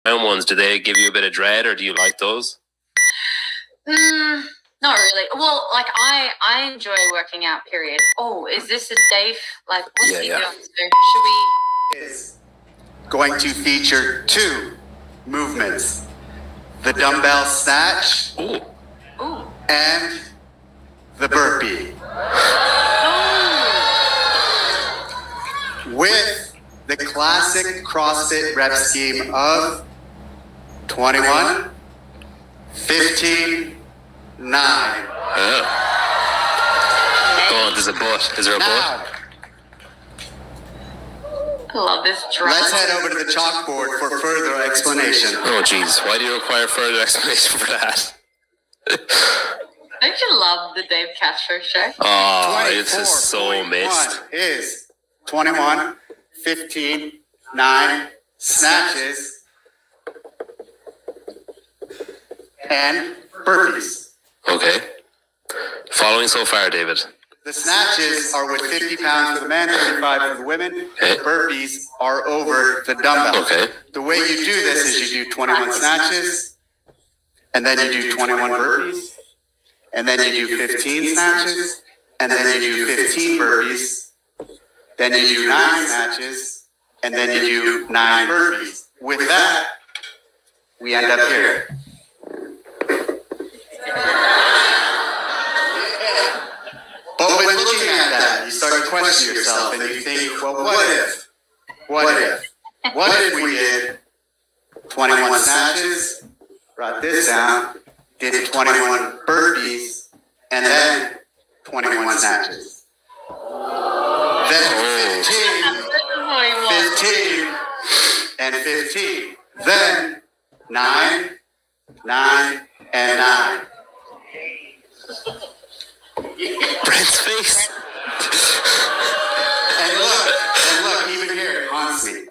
ones, do they give you a bit of dread, or do you like those? Not really. Well, like I enjoy working out, period. Oh, is this a Dave? Like, what's he doing? Should we? Is going to feature 2 movements: the dumbbell snatch and the burpee. With the classic CrossFit rep scheme of 21, 15, 9. Go on, there's a butt. Is there a butt? I love this drama. Let's head over to the chalkboard for further explanation. Oh, jeez. Why do you require further explanation for that? Don't you love the Dave Castro show? Oh, this is so missed. Is 21, 15, 9, snatches, and burpees. Okay. Following so far, David. The snatches are with 50 pounds for the men, 35 for the women. Okay. The burpees are over the dumbbell. Okay. The way you do this is you do 21 snatches, and then you do 21 burpees, and then you do 15 snatches, and then you do 15 burpees, then you do 9 snatches, and then you do 9 burpees. With that, we end up here. But when looking at that, you start to question yourself and you think, well, what if we did 21 snatches, brought this down, did 21 burpees, and then 21 snatches. Then 15, and 15. Then 9, 9, and 9. Brent's face. And look, even here, it haunts me.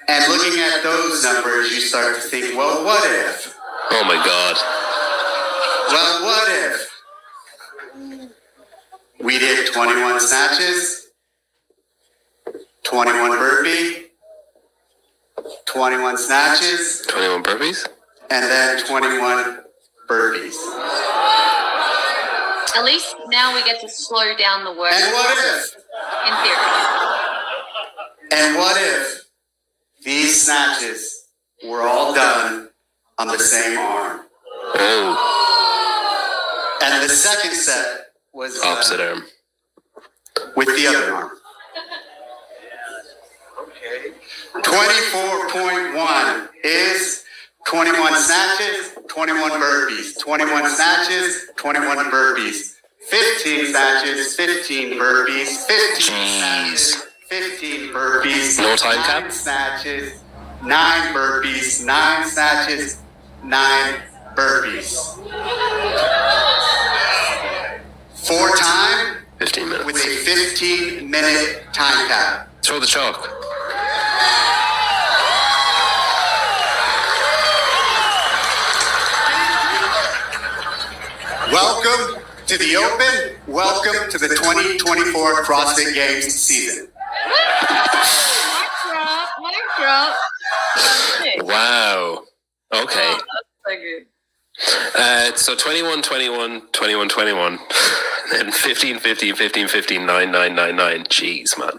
And looking at those numbers, you start to think, well, what if? Oh my God. Well, what if we did 21 snatches, 21 burpee, 21 snatches, 21 burpees? And then 21 burpees. At least now we get to slow down the work. And what if? In theory. And what if these snatches were all done on the same arm? Oh. And the second set was opposite arm. With the other arm. Okay. 24.1 is 21 snatches, 21 burpees, 21 snatches, 21 burpees, 15 snatches, 15 burpees, 15 snatches, 15 burpees, no time cap? 9 snatches, 9 burpees, 9 snatches, 9 burpees. 4 time 15 minutes. with a 15-minute time cap. Throw the chalk. Welcome to the Open. Welcome to the 2024 CrossFit Games season. Mic drop. Wow. Okay. Oh, that's so good. So 21, 21, 21, 21. Then 15, 15, 15, 15, 9, 9, 9, 9. Jeez, man.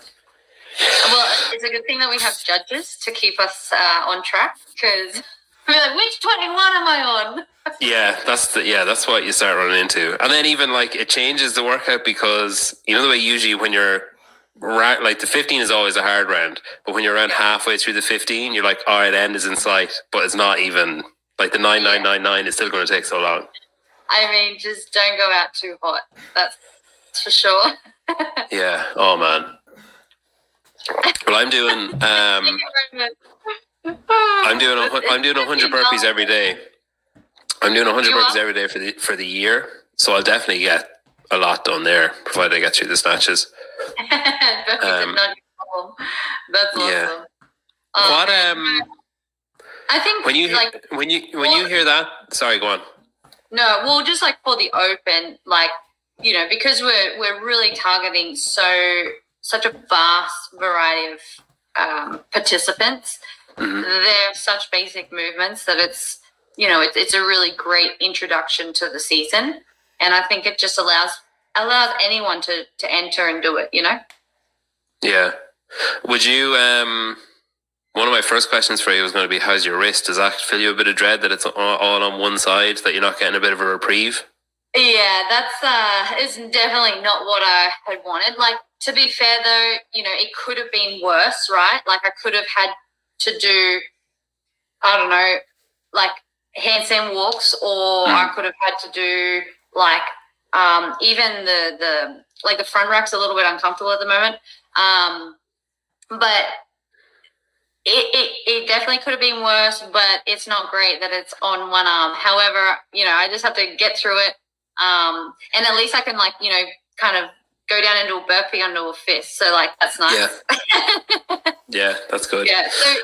Well, it's a good thing that we have judges to keep us on track, because we're like, which 21 am I on? That's what you start running into. And then even like it changes the workout, because you know the way usually when you're like the 15 is always a hard round, but when you're around halfway through the 15, you're like, all right, end is in sight, but it's not even like the 9, 9, 9, 9 is still going to take so long. I mean, just don't go out too hot. That's for sure. Yeah. Oh man. Well, I'm doing I'm doing 100 burpees every day. I'm doing 100 burpees every day for the year, so I'll definitely get a lot done there, provided I get through the snatches. Burpees are not your problem. That's awesome. Yeah. I think when you hear that, sorry, go on. No, well, just like for the Open, like, you know, because we're really targeting so such a vast variety of participants. They're such basic movements that it's a really great introduction to the season, and I think it just allows anyone to enter and do it. Yeah. Would you? One of my first questions for you was going to be, how's your wrist? Does that fill you a bit of dread that it's all on one side, that you're not getting a bit of a reprieve? Yeah, that's is definitely not what I had wanted. Like, to be fair though, it could have been worse, right? Like, I could have had to do, I don't know, like handstand walks, or I could have had to do like even the front rack's a little bit uncomfortable at the moment. But it definitely could have been worse, but it's not great that it's on one arm. However, I just have to get through it. And at least I can kind of go down into a burpee onto a fist. So that's nice. Yeah. Yeah, that's good. Yeah. So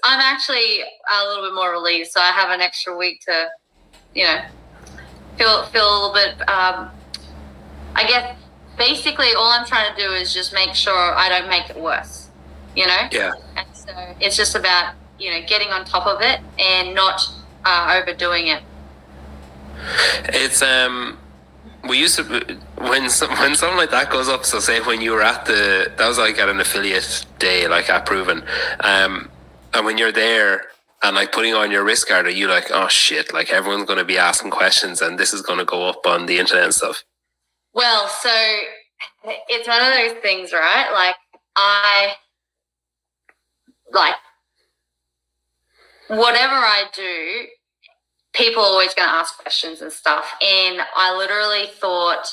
I'm actually a little bit more relieved. So I have an extra week to, feel a little bit, I guess basically all I'm trying to do is just make sure I don't make it worse, Yeah. And so it's just about, getting on top of it and not overdoing it. It's we used to, when something like that goes up, so say when you were at that was like at an affiliate day, like at Proven, and when you're there and like putting on your wrist guard, are you like, oh shit, like everyone's going to be asking questions and this is going to go up on the internet and stuff? Well, so it's one of those things, right? Like whatever I do, people are always going to ask questions and stuff. And I literally thought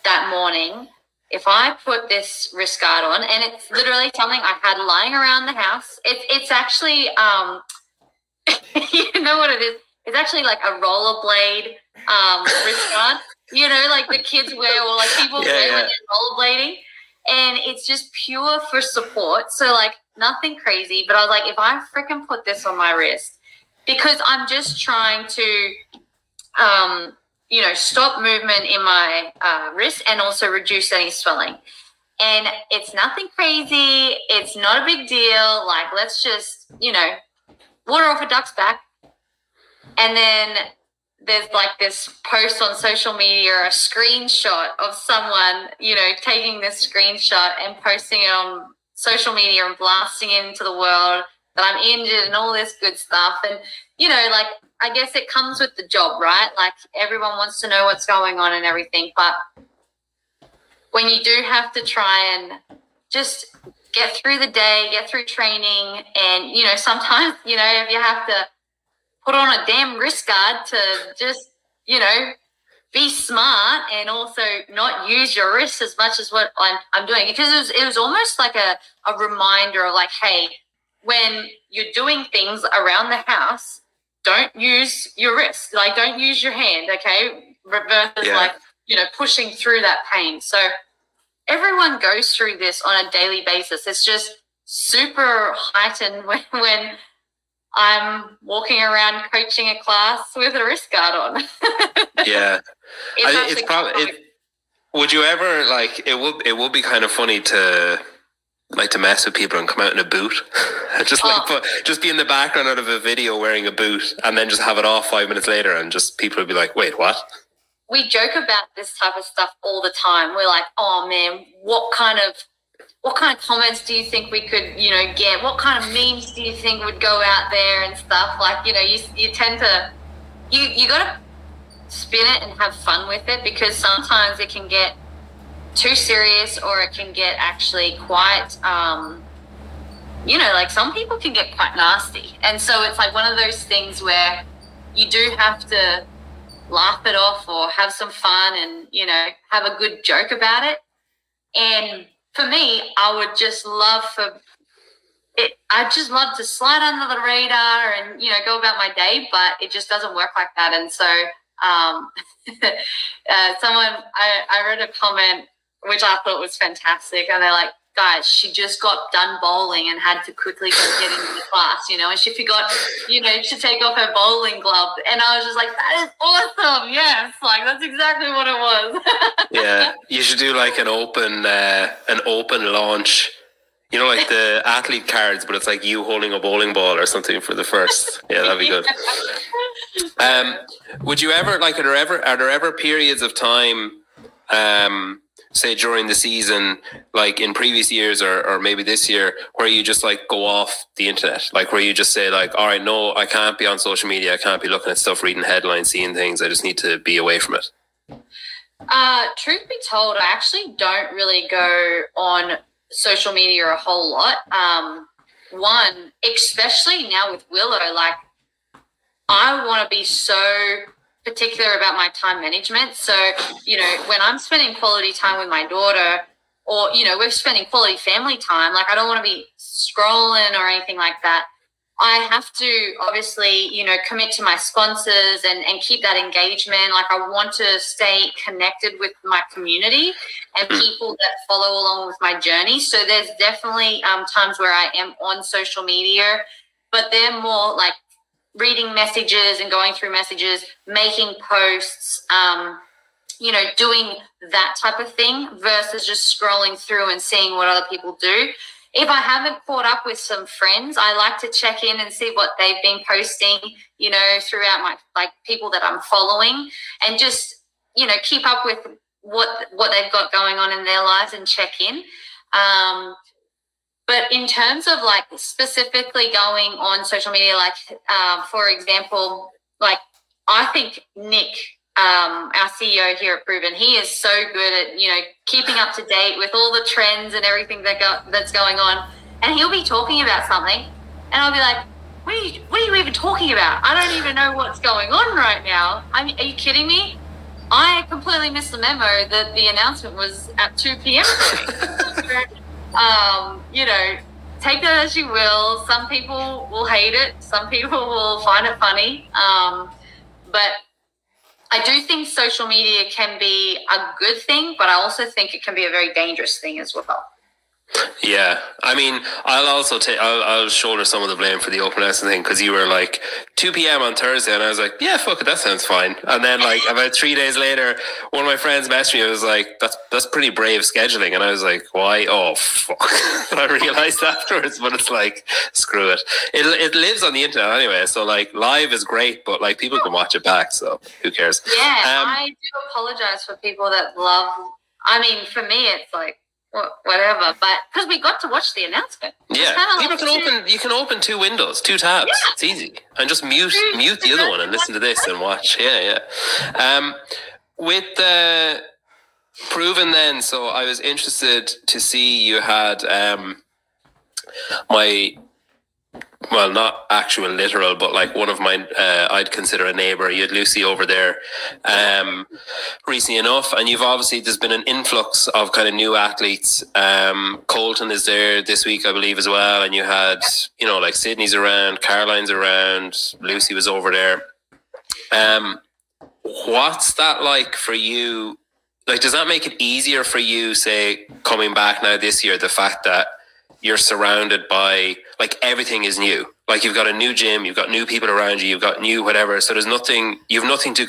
that morning, if I put this wrist guard on, and it's literally something I had lying around the house. It's actually, you know what it is? It's actually like a rollerblade wrist guard. Like the kids wear, or like people wear when they're rollerblading. And it's just pure for support. So nothing crazy. But I was like, if I freaking put this on my wrist, because I'm just trying to, stop movement in my wrist and also reduce any swelling. And it's nothing crazy. It's not a big deal. Let's just, water off a duck's back. And then there's this post on social media, a screenshot of someone, taking this screenshot and posting it on social media and blasting it into the world that I'm injured and all this good stuff. And, I guess it comes with the job, right? Everyone wants to know what's going on and everything. But when you do have to try and just get through the day, get through training, and, sometimes, if you have to put on a damn wrist guard to just, be smart and also not use your wrist as much as what I'm doing. Because it was almost like a reminder of hey, when you're doing things around the house, don't use your wrist. Don't use your hand, okay? Versus pushing through that pain. So everyone goes through this on a daily basis. It's just super heightened when I'm walking around coaching a class with a wrist guard on. Yeah. It's probably, would you ever it would be kind of funny to mess with people and come out in a boot, just be in the background out of a video wearing a boot, and then just have it off 5 minutes later, and just people would be like, "Wait, what?" We joke about this type of stuff all the time. We're like, "Oh man, what kind of comments do you think we could, get? What kind of memes do you think would go out there and stuff?" You tend to, you got to spin it and have fun with it, because sometimes it can get too serious, or it can get actually quite, some people can get quite nasty. And so it's one of those things where you do have to laugh it off or have some fun and, have a good joke about it. And for me, I would just love I'd just love to slide under the radar and, go about my day, but it just doesn't work like that. And so I read a comment which I thought was fantastic, and they're like, guys, she just got done bowling and had to quickly go get into the class, you know, and she forgot, you know, to take off her bowling glove. And I was just like, that is awesome. Yes, like that's exactly what it was. Yeah, you should do like an open launch. You know, like the athlete cards, but it's like you holding a bowling ball or something for the first. Yeah, that'd be good. Would you ever like? Are there ever periods of time, say during the season, like in previous years or maybe this year, where you just like go off the internet, like where you just say like, all right, no, I can't be on social media, I can't be looking at stuff, reading headlines, seeing things. I just need to be away from it. Truth be told, I actually don't really go on social media a whole lot. One, especially now with Willow, like I want to be so particular about my time management. So, you know, when I'm spending quality time with my daughter, or, you know, we're spending quality family time, like I don't want to be scrolling or anything like that. I have to obviously, you know, commit to my sponsors and keep that engagement. Like I want to stay connected with my community and people that follow along with my journey. So there's definitely times where I am on social media, but they're more like reading messages and going through messages, making posts, you know, doing that type of thing versus just scrolling through and seeing what other people do. If I haven't caught up with some friends, I like to check in and see what they've been posting, you know, throughout my, like, people that I'm following, and just, you know, keep up with what they've got going on in their lives and check in. But in terms of, like, specifically going on social media, like, for example, like, I think Nick, our CEO here at Proven, he is so good at, you know, keeping up to date with all the trends and everything that's going on. And he'll be talking about something, and I'll be like, what are you even talking about? I don't even know what's going on right now. I mean, are you kidding me? I completely missed the memo that the announcement was at 2 p.m. You know, take that as you will. Some people will hate it. Some people will find it funny. But I do think social media can be a good thing, but I also think it can be a very dangerous thing as well. Yeah, I mean, I'll shoulder some of the blame for the open lesson thing, because you were like 2 p.m. on Thursday, and I was like, yeah, fuck it, that sounds fine. And then like about 3 days later, one of my friends messaged me. I was like, that's pretty brave scheduling, and I was like, why? Oh fuck! And I realized afterwards, but it's like, screw it. It lives on the internet anyway, so like live is great, but like people can watch it back, so who cares? Yeah, I do apologize for people that love. I mean, for me, it's like, whatever, but because we got to watch the announcement. Yeah, people can you can open 2 windows, 2 tabs. Yeah. It's easy, and just mute the other one and listen to this and watch. Yeah. With Proven then, so I was interested to see you had well, not actual literal, but like one of my, I'd consider a neighbour. You had Lucy over there recently enough, and you've obviously, there's been an influx of kind of new athletes. Colton is there this week, I believe, as well, and you had, you know, like Sydney's around, Caroline's around, Lucy was over there. What's that like for you? Like, does that make it easier for you, say, coming back now this year, the fact that you're surrounded by, like, everything is new? Like, you've got a new gym, you've got new people around you, you've got new whatever, so there's nothing, you've nothing to